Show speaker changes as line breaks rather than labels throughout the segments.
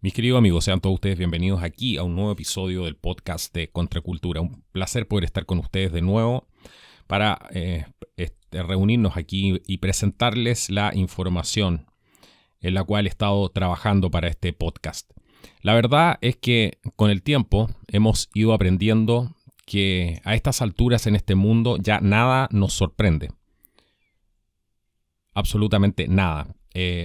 Mis queridos amigos, sean todos ustedes bienvenidos aquí a un nuevo episodio del podcast de Contracultura. Un placer poder estar con ustedes de nuevo para reunirnos aquí y presentarles la información en la cual he estado trabajando para este podcast. La verdad es que con el tiempo hemos ido aprendiendo que a estas alturas en este mundo ya nada nos sorprende. Absolutamente nada.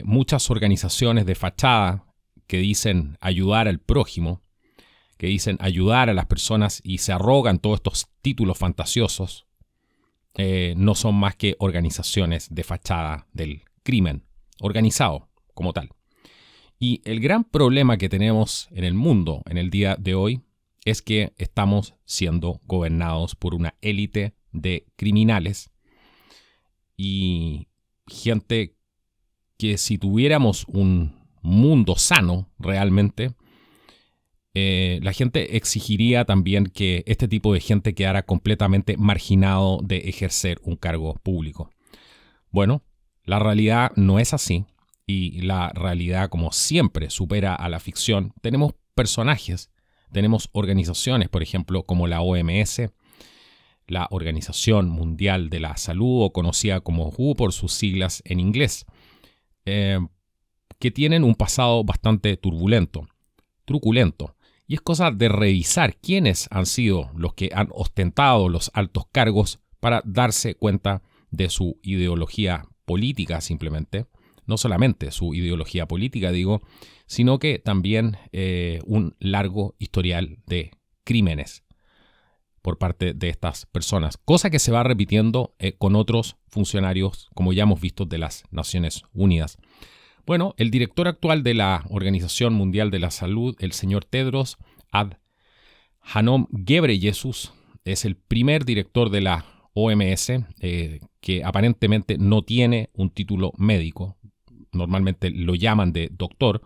Muchas organizaciones de fachada que dicen ayudar al prójimo, que dicen ayudar a las personas y se arrogan todos estos títulos fantasiosos, no son más que organizaciones de fachada del crimen organizado como tal. Y el gran problema que tenemos en el mundo en el día de hoy es que estamos siendo gobernados por una élite de criminales y gente que si tuviéramos un mundo sano realmente, la gente exigiría también que este tipo de gente quedara completamente marginado de ejercer un cargo público. Bueno, la realidad no es así y la realidad, como siempre, supera a la ficción. Tenemos personajes, tenemos organizaciones, por ejemplo, como la OMS, la Organización Mundial de la Salud, o conocida como WHO por sus siglas en inglés, que tienen un pasado bastante truculento. Y es cosa de revisar quiénes han sido los que han ostentado los altos cargos para darse cuenta de su ideología política simplemente. No solamente su ideología política, digo, sino que también un largo historial de crímenes por parte de estas personas. Cosa que se va repitiendo con otros funcionarios, como ya hemos visto, de las Naciones Unidas. Bueno, el director actual de la Organización Mundial de la Salud, el señor Tedros Adhanom Ghebreyesus, es el primer director de la OMS que aparentemente no tiene un título médico. Normalmente lo llaman de doctor,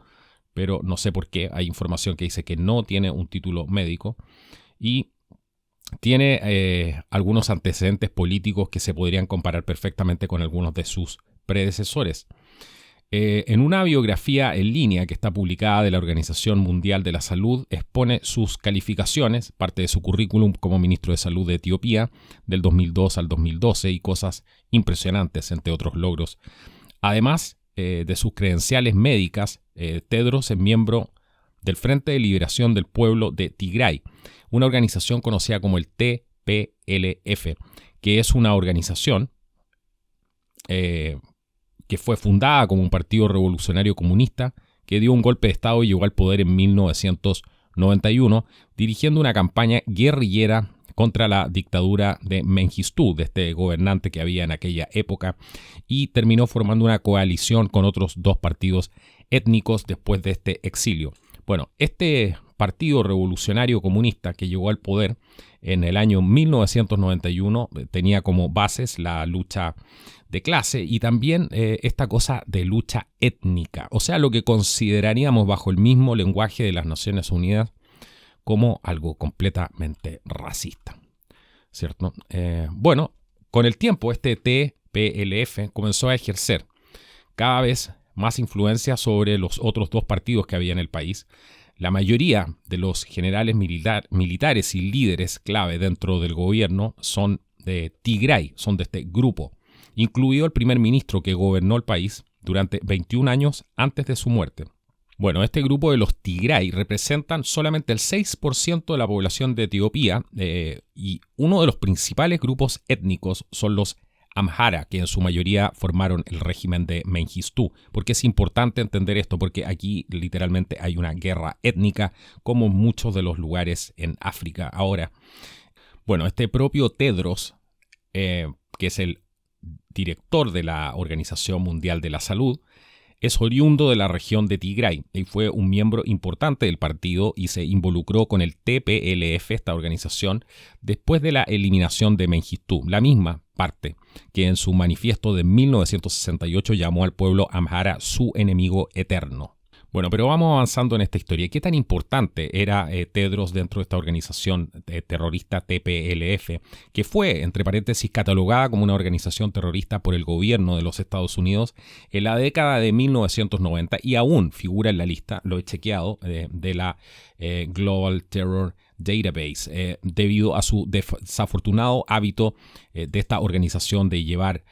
pero no sé por qué. Hay información que dice que no tiene un título médico y tiene algunos antecedentes políticos que se podrían comparar perfectamente con algunos de sus predecesores. En una biografía en línea que está publicada de la Organización Mundial de la Salud, expone sus calificaciones, parte de su currículum como ministro de Salud de Etiopía del 2002 al 2012 y cosas impresionantes, entre otros logros. Además de sus credenciales médicas, Tedros es miembro del Frente de Liberación del Pueblo de Tigray, una organización conocida como el TPLF, que es una organización que fue fundada como un partido revolucionario comunista que dio un golpe de Estado y llegó al poder en 1991, dirigiendo una campaña guerrillera contra la dictadura de Mengistu, de este gobernante que había en aquella época, y terminó formando una coalición con otros dos partidos étnicos después de este exilio. Bueno, este partido revolucionario comunista que llegó al poder en el año 1991 tenía como bases la lucha de clase y también esta cosa de lucha étnica, o sea, lo que consideraríamos bajo el mismo lenguaje de las Naciones Unidas como algo completamente racista, ¿cierto? Bueno, con el tiempo este TPLF comenzó a ejercer cada vez más influencia sobre los otros dos partidos que había en el país. La mayoría de los generales militares y líderes clave dentro del gobierno son de Tigray, son de este grupo, incluido el primer ministro que gobernó el país durante 21 años antes de su muerte. Bueno, este grupo de los Tigray representan solamente el 6% de la población de Etiopía y uno de los principales grupos étnicos son los Amhara, que en su mayoría formaron el régimen de Mengistu. Porque es importante entender esto, porque aquí literalmente hay una guerra étnica, como en muchos de los lugares en África ahora. Bueno, este propio Tedros, que es el director de la Organización Mundial de la Salud, es oriundo de la región de Tigray y fue un miembro importante del partido y se involucró con el TPLF, esta organización, después de la eliminación de Mengistu, la misma parte que en su manifiesto de 1968 llamó al pueblo Amhara su enemigo eterno. Bueno, pero vamos avanzando en esta historia. ¿Qué tan importante era Tedros dentro de esta organización terrorista TPLF, que fue, entre paréntesis, catalogada como una organización terrorista por el gobierno de los Estados Unidos en la década de 1990 y aún figura en la lista, lo he chequeado, de la Global Terror Database, debido a su desafortunado hábito de esta organización de llevar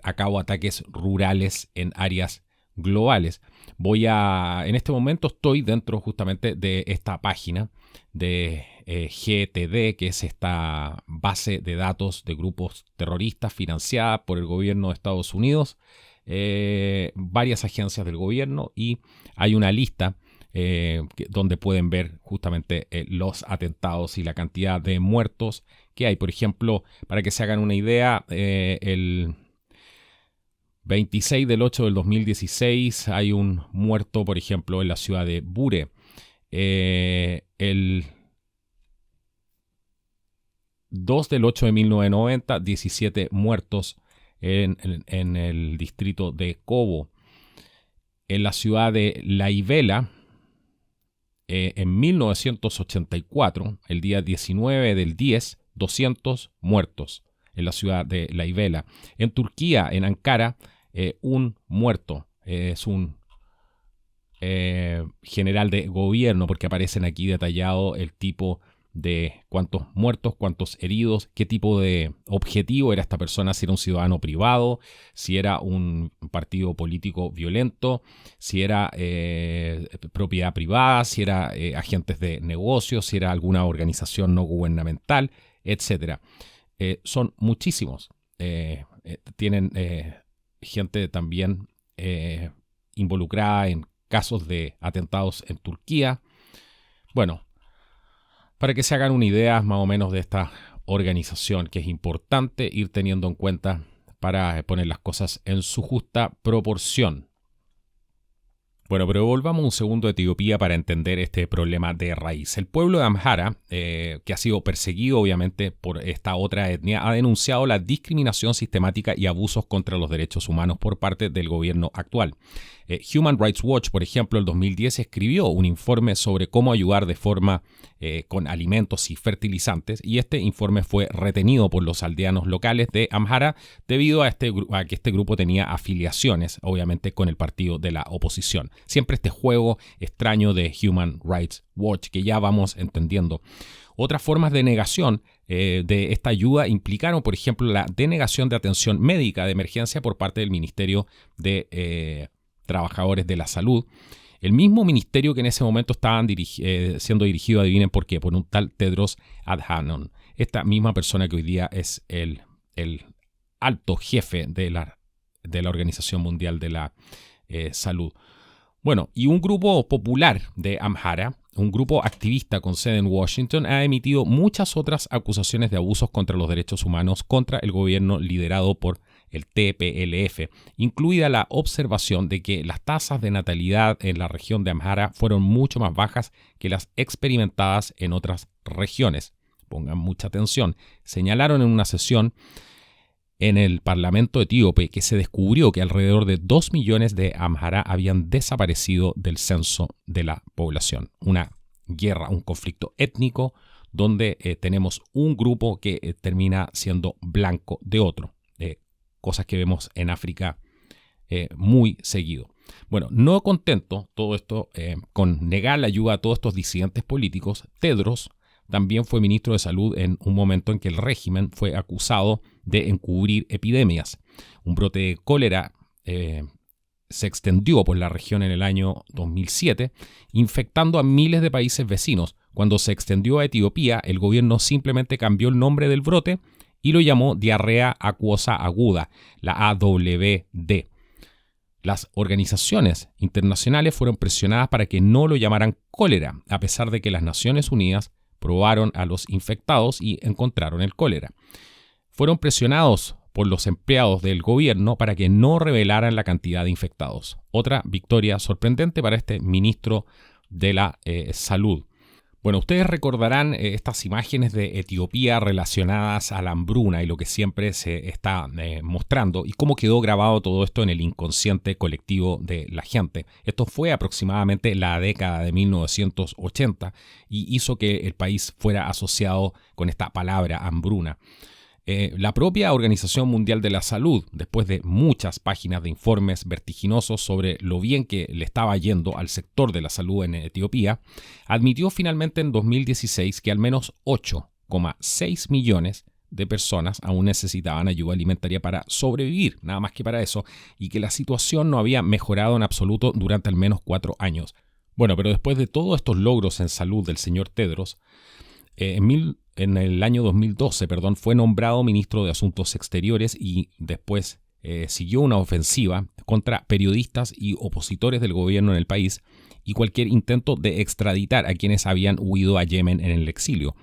a cabo ataques rurales en áreas globales. En este momento estoy dentro justamente de esta página de GTD, que es esta base de datos de grupos terroristas financiada por el gobierno de Estados Unidos, varias agencias del gobierno, y hay una lista donde pueden ver justamente los atentados y la cantidad de muertos que hay. Por ejemplo, para que se hagan una idea, el 26 del 8 del 2016 hay un muerto, por ejemplo, en la ciudad de Bure. El 2 del 8 de 1990, 17 muertos en el distrito de Cobo. En la ciudad de Laivela, en 1984, el día 19 del 10, 200 muertos en la ciudad de Laivela. En Turquía, en Ankara, un muerto. Es un general de gobierno, porque aparecen aquí detallado el tipo de cuántos muertos, cuántos heridos, qué tipo de objetivo era esta persona, si era un ciudadano privado, si era un partido político violento, si era propiedad privada, si era agentes de negocios, si era alguna organización no gubernamental, etc. Son muchísimos. Tienen gente también involucrada en casos de atentados en Turquía. Bueno, para que se hagan una idea más o menos de esta organización, que es importante ir teniendo en cuenta para poner las cosas en su justa proporción. Bueno, pero volvamos un segundo a Etiopía para entender este problema de raíz. El pueblo de Amhara, que ha sido perseguido obviamente por esta otra etnia, ha denunciado la discriminación sistemática y abusos contra los derechos humanos por parte del gobierno actual. Human Rights Watch, por ejemplo, en 2010 escribió un informe sobre cómo ayudar de forma con alimentos y fertilizantes, y este informe fue retenido por los aldeanos locales de Amhara debido a que este grupo tenía afiliaciones, obviamente, con el partido de la oposición. Siempre este juego extraño de Human Rights Watch, que ya vamos entendiendo. Otras formas de negación de esta ayuda implicaron, por ejemplo, la denegación de atención médica de emergencia por parte del Ministerio de Trabajadores de la Salud. El mismo ministerio que en ese momento estaban siendo dirigido, adivinen por qué, por un tal Tedros Adhanom. Esta misma persona que hoy día es el alto jefe de la Organización Mundial de la Salud. Bueno, y un grupo popular de Amhara, un grupo activista con sede en Washington, ha emitido muchas otras acusaciones de abusos contra los derechos humanos contra el gobierno liderado por el TPLF, incluida la observación de que las tasas de natalidad en la región de Amhara fueron mucho más bajas que las experimentadas en otras regiones. Pongan mucha atención. Señalaron en una sesión en el Parlamento etíope que se descubrió que alrededor de 2 millones de Amhara habían desaparecido del censo de la población. Una guerra, un conflicto étnico donde tenemos un grupo que termina siendo blanco de otro. Cosas que vemos en África muy seguido. Bueno, no contento todo esto con negar la ayuda a todos estos disidentes políticos, Tedros también fue ministro de Salud en un momento en que el régimen fue acusado de encubrir epidemias. Un brote de cólera se extendió por la región en el año 2007, infectando a miles de países vecinos. Cuando se extendió a Etiopía, el gobierno simplemente cambió el nombre del brote y lo llamó diarrea acuosa aguda, la AWD. Las organizaciones internacionales fueron presionadas para que no lo llamaran cólera, a pesar de que las Naciones Unidas probaron a los infectados y encontraron el cólera. Fueron presionados por los empleados del gobierno para que no revelaran la cantidad de infectados. Otra victoria sorprendente para este ministro de la Salud. Bueno, ustedes recordarán estas imágenes de Etiopía relacionadas a la hambruna y lo que siempre se está mostrando y cómo quedó grabado todo esto en el inconsciente colectivo de la gente. Esto fue aproximadamente la década de 1980 y hizo que el país fuera asociado con esta palabra hambruna. La propia Organización Mundial de la Salud, después de muchas páginas de informes vertiginosos sobre lo bien que le estaba yendo al sector de la salud en Etiopía, admitió finalmente en 2016 que al menos 8,6 millones de personas aún necesitaban ayuda alimentaria para sobrevivir, nada más que para eso, y que la situación no había mejorado en absoluto durante al menos 4 años. Bueno, pero después de todos estos logros en salud del señor Tedros, en el año 2012, fue nombrado ministro de Asuntos Exteriores y después siguió una ofensiva contra periodistas y opositores del gobierno en el país y cualquier intento de extraditar a quienes habían huido a Yemen en el exilio.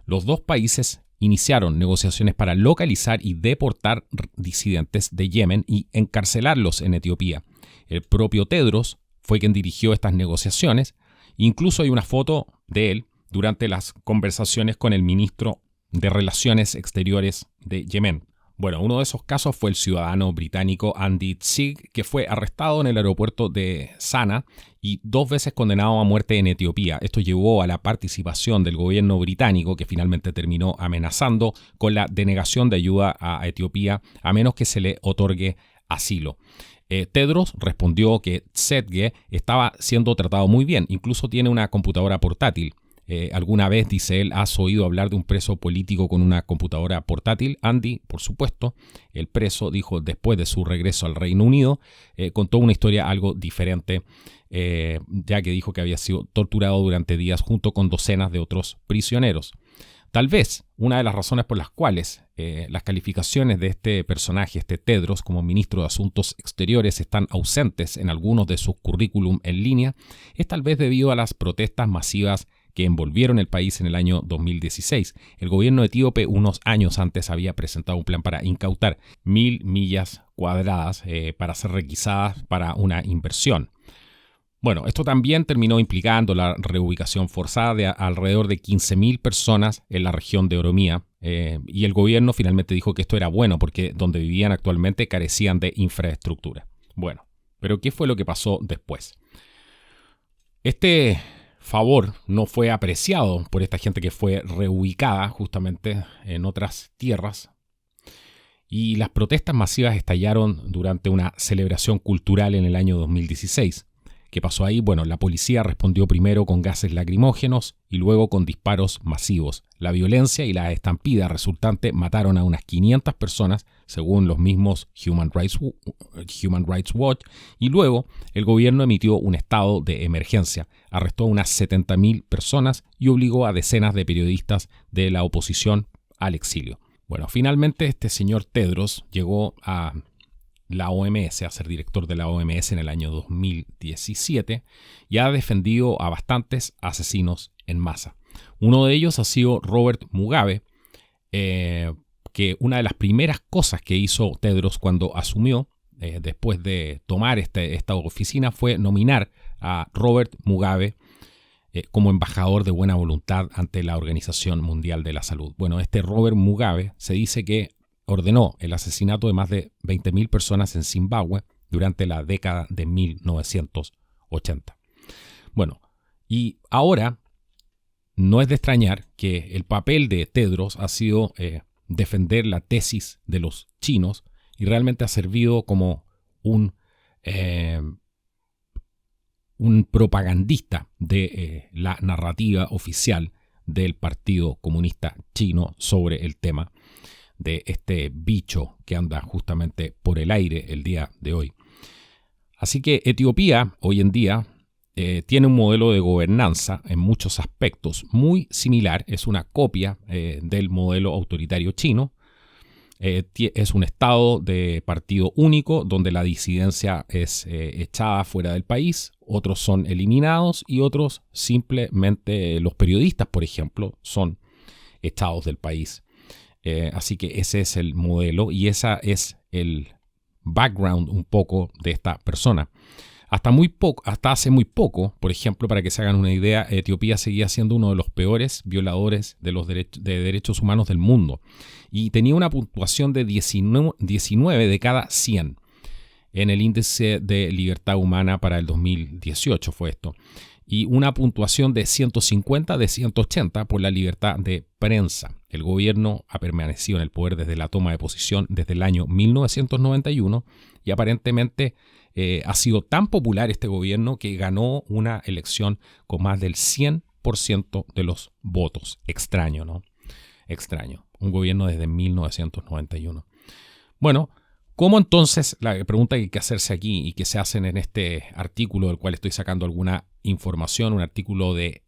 Los dos países iniciaron negociaciones para localizar y deportar disidentes de Yemen y encarcelarlos en Etiopía. El propio Tedros fue quien dirigió estas negociaciones. Incluso hay una foto de él durante las conversaciones con el ministro de Relaciones Exteriores de Yemen. Bueno, uno de esos casos fue el ciudadano británico Andy Tsig, que fue arrestado en el aeropuerto de Sana y 2 veces condenado a muerte en Etiopía. Esto llevó a la participación del gobierno británico, que finalmente terminó amenazando con la denegación de ayuda a Etiopía a menos que se le otorgue asilo. Tedros respondió que Tsege estaba siendo tratado muy bien, incluso tiene una computadora portátil. Alguna vez, dice él, ¿has oído hablar de un preso político con una computadora portátil? Andy, por supuesto. El preso dijo después de su regreso al Reino Unido, contó una historia algo diferente, ya que dijo que había sido torturado durante días junto con docenas de otros prisioneros. Tal vez una de las razones por las cuales las calificaciones de este personaje, este Tedros, como ministro de Asuntos Exteriores están ausentes en algunos de sus currículum en línea, es tal vez debido a las protestas masivas que envolvieron el país en el año 2016. El gobierno etíope unos años antes había presentado un plan para incautar 1.000 millas cuadradas para ser requisadas para una inversión. Bueno, esto también terminó implicando la reubicación forzada de alrededor de 15.000 personas en la región de Oromía y el gobierno finalmente dijo que esto era bueno porque donde vivían actualmente carecían de infraestructura. Bueno, pero ¿qué fue lo que pasó después? Este favor no fue apreciado por esta gente que fue reubicada justamente en otras tierras y las protestas masivas estallaron durante una celebración cultural en el año 2016. ¿Qué pasó ahí? Bueno, la policía respondió primero con gases lacrimógenos y luego con disparos masivos. La violencia y la estampida resultante mataron a unas 500 personas, según los mismos Human Rights Watch, y luego el gobierno emitió un estado de emergencia, arrestó a unas 70.000 personas y obligó a decenas de periodistas de la oposición al exilio. Bueno, finalmente este señor Tedros llegó a la OMS, a ser director de la OMS en el año 2017 y ha defendido a bastantes asesinos en masa. Uno de ellos ha sido Robert Mugabe, que una de las primeras cosas que hizo Tedros cuando asumió, después de tomar esta oficina, fue nominar a Robert Mugabe como embajador de buena voluntad ante la Organización Mundial de la Salud. Bueno, este Robert Mugabe se dice que ordenó el asesinato de más de 20.000 personas en Zimbabue durante la década de 1980. Bueno, y ahora no es de extrañar que el papel de Tedros ha sido defender la tesis de los chinos y realmente ha servido como un propagandista de la narrativa oficial del Partido Comunista Chino sobre el tema de este bicho que anda justamente por el aire el día de hoy. Así que Etiopía hoy en día tiene un modelo de gobernanza en muchos aspectos muy similar, es una copia del modelo autoritario chino. Es un estado de partido único donde la disidencia es echada fuera del país, otros son eliminados y otros simplemente, los periodistas por ejemplo, son echados del país. Así que ese es el modelo y esa es el background un poco de esta persona. Hasta hace muy poco, por ejemplo, para que se hagan una idea, Etiopía seguía siendo uno de los peores violadores de los de derechos humanos del mundo y tenía una puntuación de 19 de cada 100 en el índice de libertad humana para el 2018 fue esto, y una puntuación de 150 de 180 por la libertad de prensa. El gobierno ha permanecido en el poder desde la toma de posición desde el año 1991 y aparentemente ha sido tan popular este gobierno que ganó una elección con más del 100% de los votos. Extraño, ¿no? Extraño. Un gobierno desde 1991. Bueno, ¿cómo entonces, la pregunta que hay que hacerse aquí y que se hacen en este artículo del cual estoy sacando alguna información, un artículo de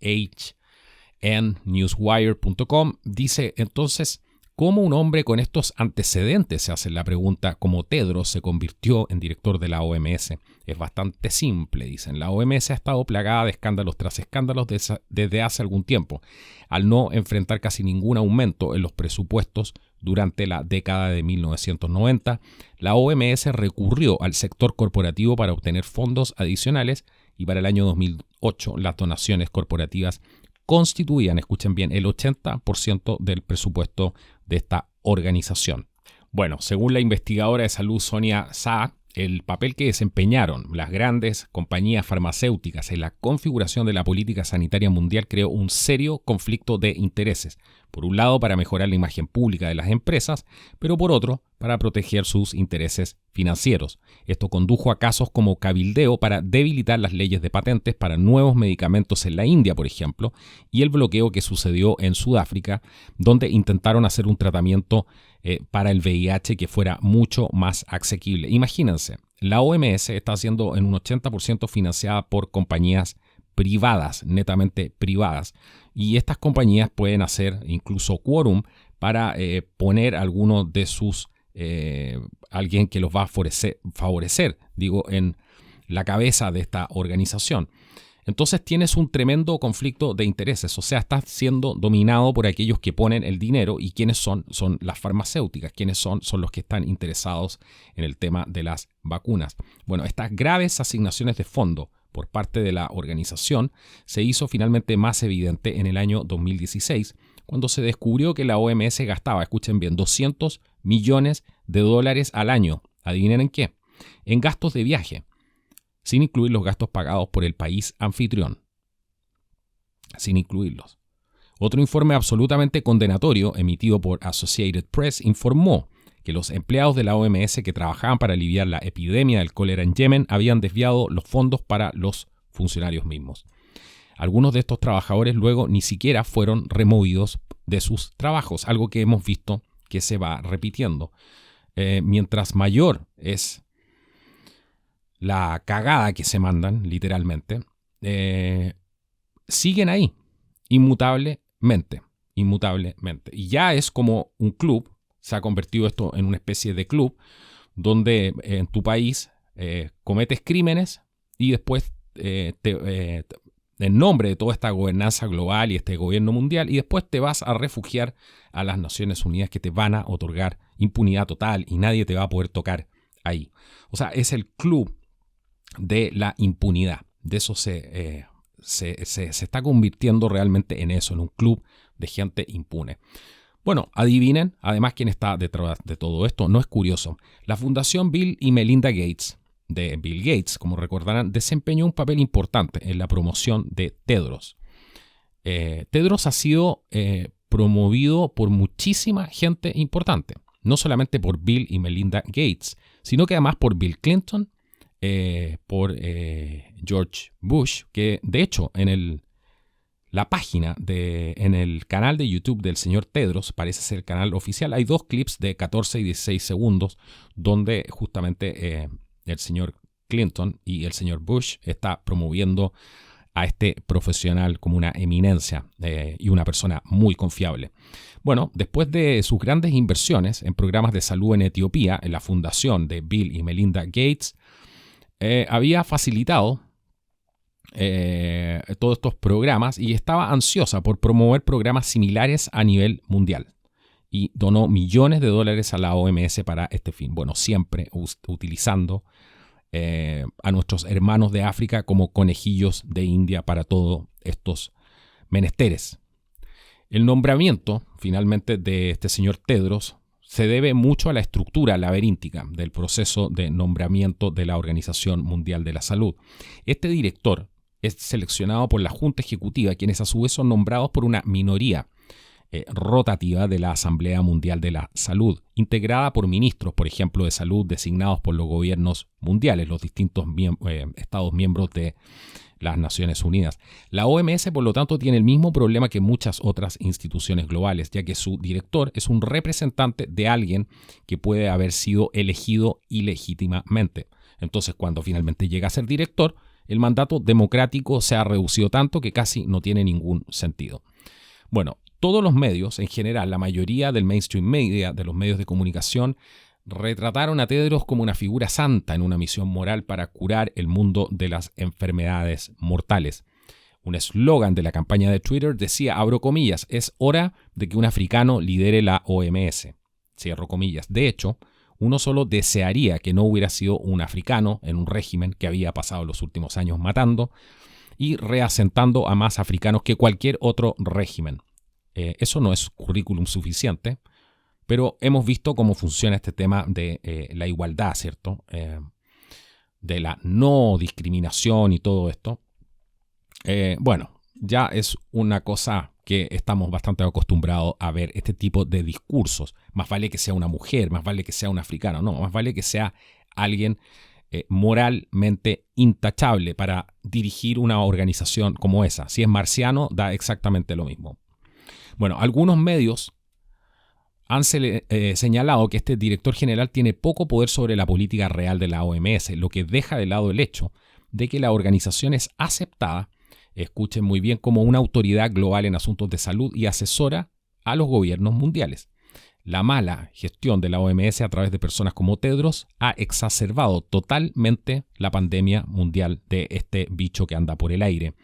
hnewswire.com, dice entonces, ¿cómo un hombre con estos antecedentes, se hace la pregunta, como Tedros se convirtió en director de la OMS? Es bastante simple, dicen. La OMS ha estado plagada de escándalos tras escándalos desde hace algún tiempo, al no enfrentar casi ningún aumento en los presupuestos durante la década de 1990. La OMS recurrió al sector corporativo para obtener fondos adicionales y para el año 2008 las donaciones corporativas constituían, escuchen bien, el 80% del presupuesto de esta organización. Bueno, según la investigadora de salud Sonia Saa, el papel que desempeñaron las grandes compañías farmacéuticas en la configuración de la política sanitaria mundial creó un serio conflicto de intereses. Por un lado, para mejorar la imagen pública de las empresas, pero por otro, para proteger sus intereses financieros. Esto condujo a casos como cabildeo para debilitar las leyes de patentes para nuevos medicamentos en la India, por ejemplo, y el bloqueo que sucedió en Sudáfrica, donde intentaron hacer un tratamiento para el VIH que fuera mucho más asequible. Imagínense, la OMS está siendo en un 80% financiada por compañías privadas, netamente privadas, y estas compañías pueden hacer incluso quórum para poner alguno de sus alguien que los va a favorecer, en la cabeza de esta organización. Entonces tienes un tremendo conflicto de intereses, o sea, estás siendo dominado por aquellos que ponen el dinero. ¿Y quiénes son? Son las farmacéuticas. ¿Quiénes son? Son los que están interesados en el tema de las vacunas. Bueno, estas graves asignaciones de fondo por parte de la organización se hizo finalmente más evidente en el año 2016, cuando se descubrió que la OMS gastaba, escuchen bien, $200 millones al año. ¿Adivinen en qué? En gastos de viaje, sin incluir los gastos pagados por el país anfitrión. Sin incluirlos. Otro informe absolutamente condenatorio emitido por Associated Press informó que los empleados de la OMS que trabajaban para aliviar la epidemia del cólera en Yemen habían desviado los fondos para los funcionarios mismos. Algunos de estos trabajadores luego ni siquiera fueron removidos de sus trabajos, algo que hemos visto que se va repitiendo. Mientras mayor es la cagada que se mandan, literalmente, siguen ahí, inmutablemente. Y ya es como un club, se ha convertido esto en una especie de club, donde en tu país cometes crímenes y después en nombre de toda esta gobernanza global y este gobierno mundial, y después te vas a refugiar a las Naciones Unidas, que te van a otorgar impunidad total y nadie te va a poder tocar ahí. O sea, es el club de la impunidad. De eso se está convirtiendo realmente en eso, en un club de gente impune. Bueno, adivinen, además, quién está detrás de todo esto. No es curioso. La Fundación Bill y Melinda Gates, de Bill Gates, como recordarán, desempeñó un papel importante en la promoción de Tedros. Tedros ha sido promovido por muchísima gente importante, no solamente por Bill y Melinda Gates, sino que además por Bill Clinton, por George Bush, que de hecho en la página, en el canal de YouTube del señor Tedros, parece ser el canal oficial, hay 2 clips de 14 y 16 segundos donde justamente el señor Clinton y el señor Bush está promoviendo a este profesional como una eminencia y una persona muy confiable. Bueno, después de sus grandes inversiones en programas de salud en Etiopía, en la fundación de Bill y Melinda Gates había facilitado todos estos programas y estaba ansiosa por promover programas similares a nivel mundial y donó millones de dólares a la OMS para este fin. Bueno, siempre utilizando a nuestros hermanos de África como conejillos de India para todos estos menesteres. El nombramiento, finalmente, de este señor Tedros se debe mucho a la estructura laberíntica del proceso de nombramiento de la Organización Mundial de la Salud. Este director es seleccionado por la Junta Ejecutiva, quienes a su vez son nombrados por una minoría rotativa de la Asamblea Mundial de la Salud, integrada por ministros, por ejemplo, de salud designados por los gobiernos mundiales, los distintos estados miembros de las Naciones Unidas. La OMS, por lo tanto, tiene el mismo problema que muchas otras instituciones globales, ya que su director es un representante de alguien que puede haber sido elegido ilegítimamente. Entonces, cuando finalmente llega a ser director, el mandato democrático se ha reducido tanto que casi no tiene ningún sentido. Bueno, todos los medios, en general, la mayoría del mainstream media, de los medios de comunicación, retrataron a Tedros como una figura santa en una misión moral para curar el mundo de las enfermedades mortales. Un eslogan de la campaña de Twitter decía, abro comillas, es hora de que un africano lidere la OMS. Cierro comillas. De hecho, uno solo desearía que no hubiera sido un africano en un régimen que había pasado los últimos años matando y reasentando a más africanos que cualquier otro régimen. Eso no es currículum suficiente, pero hemos visto cómo funciona este tema de la igualdad, ¿cierto? De la no discriminación y todo esto. Bueno, ya es una cosa que estamos bastante acostumbrados a ver este tipo de discursos. Más vale que sea una mujer, más vale que sea un africano, no, más vale que sea alguien moralmente intachable para dirigir una organización como esa. Si es marciano, da exactamente lo mismo. Bueno, algunos medios han señalado que este director general tiene poco poder sobre la política real de la OMS, lo que deja de lado el hecho de que la organización es aceptada, escuchen muy bien, como una autoridad global en asuntos de salud y asesora a los gobiernos mundiales. La mala gestión de la OMS a través de personas como Tedros ha exacerbado totalmente la pandemia mundial de este bicho que anda por el aire.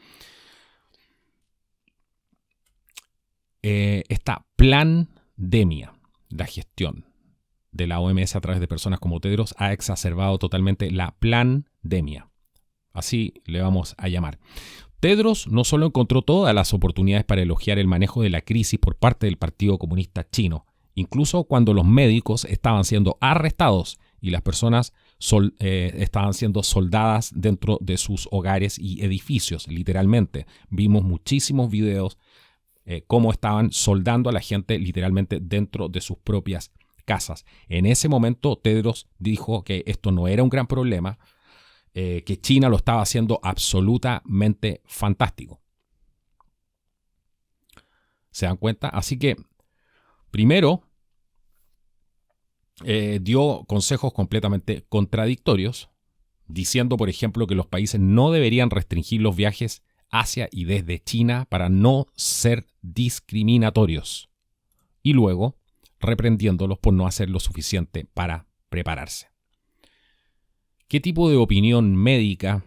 Esta pandemia, la gestión de la OMS a través de personas como Tedros ha exacerbado totalmente la pandemia. Así le vamos a llamar. Tedros no solo encontró todas las oportunidades para elogiar el manejo de la crisis por parte del Partido Comunista Chino, incluso cuando los médicos estaban siendo arrestados y las personas estaban siendo soldadas dentro de sus hogares y edificios, literalmente. Vimos muchísimos videos cómo estaban soldando a la gente literalmente dentro de sus propias casas. En ese momento Tedros dijo que esto no era un gran problema, que China lo estaba haciendo absolutamente fantástico. ¿Se dan cuenta? Así que, primero, dio consejos completamente contradictorios, diciendo, por ejemplo, que los países no deberían restringir los viajes hacia y desde China para no ser discriminatorios. Y luego, reprendiéndolos por no hacer lo suficiente para prepararse. ¿Qué tipo de opinión médica,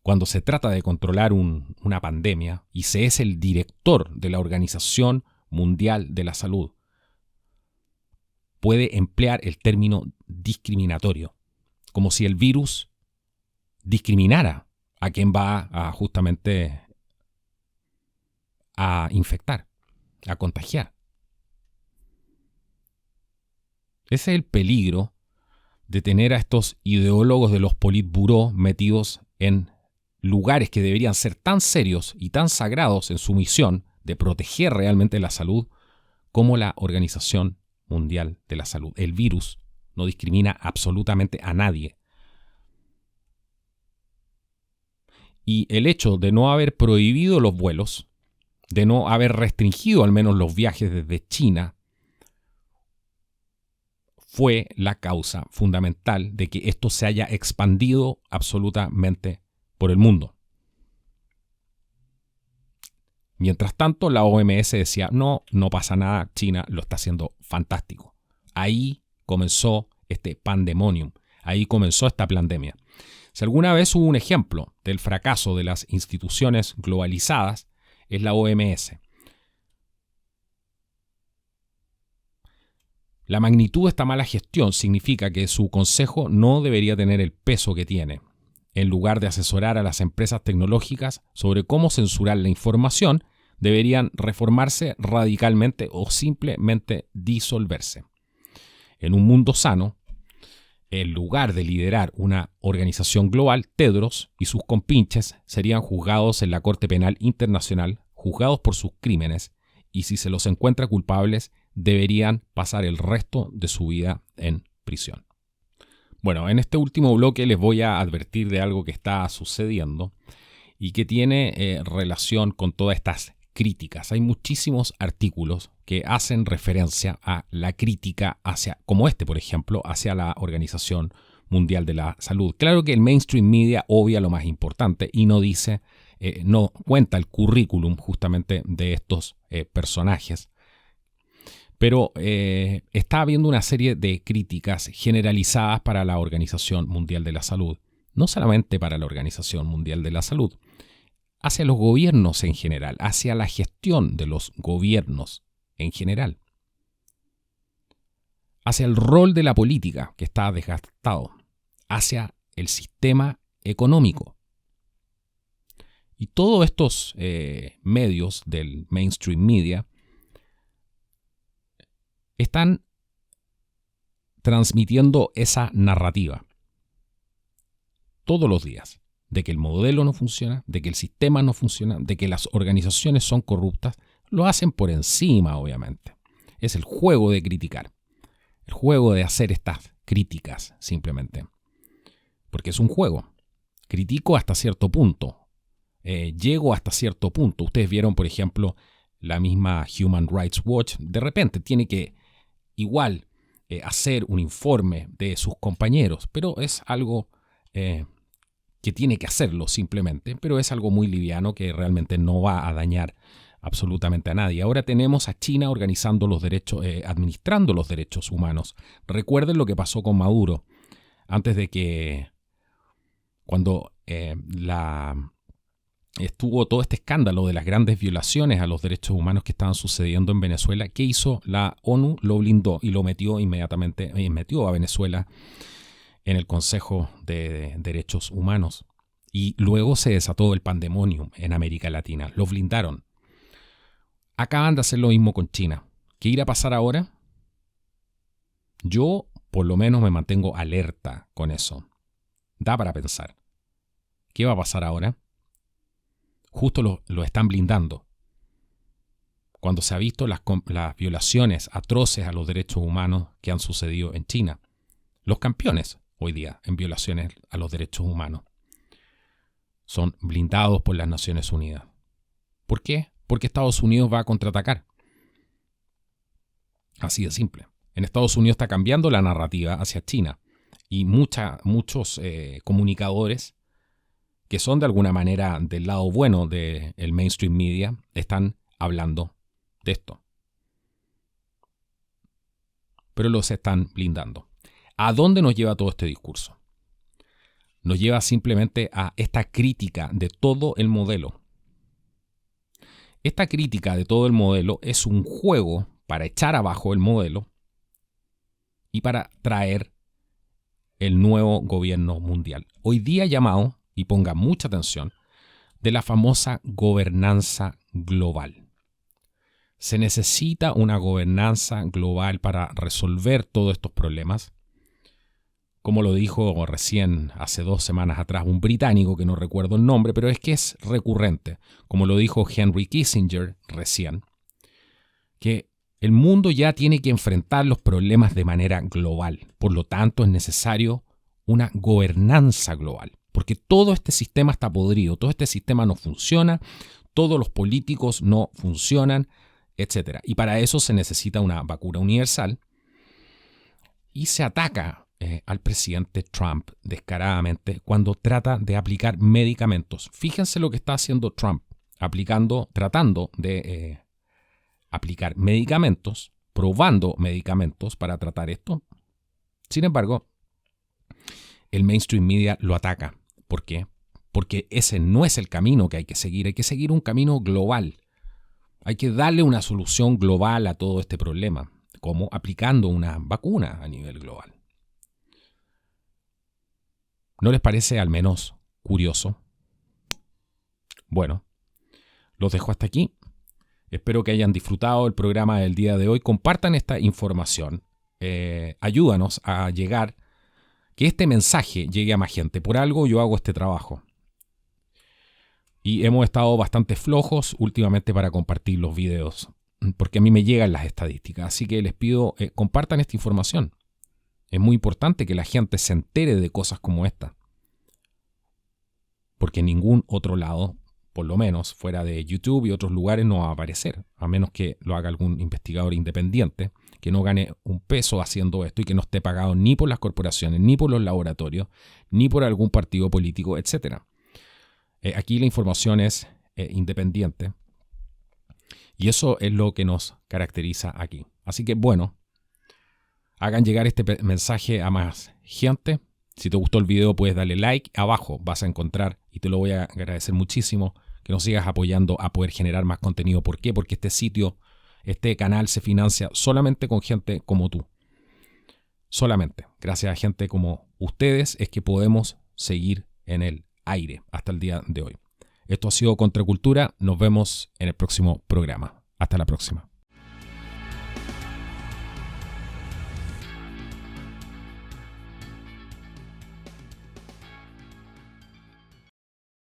cuando se trata de controlar una pandemia y se es el director de la Organización Mundial de la Salud, puede emplear el término discriminatorio? Como si el virus discriminara a quien va a justamente a infectar, a contagiar. Ese es el peligro de tener a estos ideólogos de los Politburó metidos en lugares que deberían ser tan serios y tan sagrados en su misión de proteger realmente la salud como la Organización Mundial de la Salud. El virus no discrimina absolutamente a nadie. Y el hecho de no haber prohibido los vuelos, de no haber restringido al menos los viajes desde China, fue la causa fundamental de que esto se haya expandido absolutamente por el mundo. Mientras tanto, la OMS decía, no pasa nada, China lo está haciendo fantástico. Ahí comenzó este pandemonium, ahí comenzó esta pandemia. Si alguna vez hubo un ejemplo del fracaso de las instituciones globalizadas, es la OMS. La magnitud de esta mala gestión significa que su consejo no debería tener el peso que tiene. En lugar de asesorar a las empresas tecnológicas sobre cómo censurar la información, deberían reformarse radicalmente o simplemente disolverse. En un mundo sano, en lugar de liderar una organización global, Tedros y sus compinches serían juzgados en la Corte Penal Internacional, juzgados por sus crímenes, y si se los encuentra culpables, deberían pasar el resto de su vida en prisión. Bueno, en este último bloque les voy a advertir de algo que está sucediendo y que tiene relación con todas estas críticas. Hay muchísimos artículos que hacen referencia a la crítica hacia, como este por ejemplo, hacia la Organización Mundial de la Salud. Claro que el mainstream media obvia lo más importante y no dice, no cuenta el currículum justamente de estos personajes. Pero está habiendo una serie de críticas generalizadas para la Organización Mundial de la Salud. No solamente para la Organización Mundial de la Salud, hacia los gobiernos en general, hacia la gestión de los gobiernos en general, hacia el rol de la política que está desgastado, hacia el sistema económico. Y todos estos medios del mainstream media están transmitiendo esa narrativa todos los días, de que el modelo no funciona, de que el sistema no funciona, de que las organizaciones son corruptas. Lo hacen por encima, obviamente. Es el juego de criticar, el juego de hacer estas críticas simplemente, porque es un juego. Critico hasta cierto punto, llego hasta cierto punto. Ustedes vieron, por ejemplo, la misma Human Rights Watch, de repente tiene que igual hacer un informe de sus compañeros, pero es algo que tiene que hacerlo simplemente, pero es algo muy liviano que realmente no va a dañar absolutamente a nadie. Ahora tenemos a China organizando los derechos, administrando los derechos humanos. Recuerden lo que pasó con Maduro, antes de que, cuando estuvo todo este escándalo de las grandes violaciones a los derechos humanos que estaban sucediendo en Venezuela. ¿Qué hizo la ONU? Lo blindó y lo metió inmediatamente, metió a Venezuela en el Consejo de Derechos Humanos. Y luego se desató el pandemonium en América Latina. Lo blindaron. Acaban de hacer lo mismo con China. ¿Qué irá a pasar ahora? Yo, por lo menos, me mantengo alerta con eso. Da para pensar. ¿Qué va a pasar ahora? Justo lo están blindando. Cuando se ha visto las violaciones atroces a los derechos humanos que han sucedido en China. Los campeones hoy día en violaciones a los derechos humanos son blindados por las Naciones Unidas. ¿Por qué? Porque Estados Unidos va a contraatacar. Así de simple. En Estados Unidos está cambiando la narrativa hacia China y muchos comunicadores que son de alguna manera del lado bueno del mainstream media, están hablando de esto. Pero los están blindando. ¿A dónde nos lleva todo este discurso? Nos lleva simplemente a esta crítica de todo el modelo. Esta crítica de todo el modelo es un juego para echar abajo el modelo y para traer el nuevo gobierno mundial. Hoy día llamado, y ponga mucha atención, de la famosa gobernanza global. Se necesita una gobernanza global para resolver todos estos problemas. Como lo dijo recién, hace 2 semanas atrás, un británico que no recuerdo el nombre, pero es que es recurrente. Como lo dijo Henry Kissinger recién, que el mundo ya tiene que enfrentar los problemas de manera global. Por lo tanto, es necesario una gobernanza global. Porque todo este sistema está podrido, todo este sistema no funciona, todos los políticos no funcionan, etc. Y para eso se necesita una vacuna universal. Y se ataca al presidente Trump descaradamente cuando trata de aplicar medicamentos. Fíjense lo que está haciendo Trump, tratando de aplicar medicamentos, probando medicamentos para tratar esto. Sin embargo, el mainstream media lo ataca. ¿Por qué? Porque ese no es el camino que hay que seguir un camino global. Hay que darle una solución global a todo este problema. ¿Cómo? Aplicando una vacuna a nivel global. ¿No les parece al menos curioso? Bueno, los dejo hasta aquí. Espero que hayan disfrutado el programa del día de hoy. Compartan esta información. Ayúdanos a llegar, que este mensaje llegue a más gente. Por algo yo hago este trabajo. Y hemos estado bastante flojos últimamente para compartir los videos, porque a mí me llegan las estadísticas. Así que les pido, compartan esta información. Es muy importante que la gente se entere de cosas como esta. Porque en ningún otro lado, por lo menos fuera de YouTube y otros lugares, no va a aparecer. A menos que lo haga algún investigador independiente, que no gane un peso haciendo esto y que no esté pagado ni por las corporaciones, ni por los laboratorios, ni por algún partido político, etc. Aquí la información es independiente. Y eso es lo que nos caracteriza aquí. Así que bueno, hagan llegar este mensaje a más gente. Si te gustó el video puedes darle like. Abajo vas a encontrar, y te lo voy a agradecer muchísimo, que nos sigas apoyando a poder generar más contenido. ¿Por qué? Porque este canal se financia solamente con gente como tú. Solamente. Gracias a gente como ustedes es que podemos seguir en el aire hasta el día de hoy. Esto ha sido Contracultura. Nos vemos en el próximo programa. Hasta la próxima.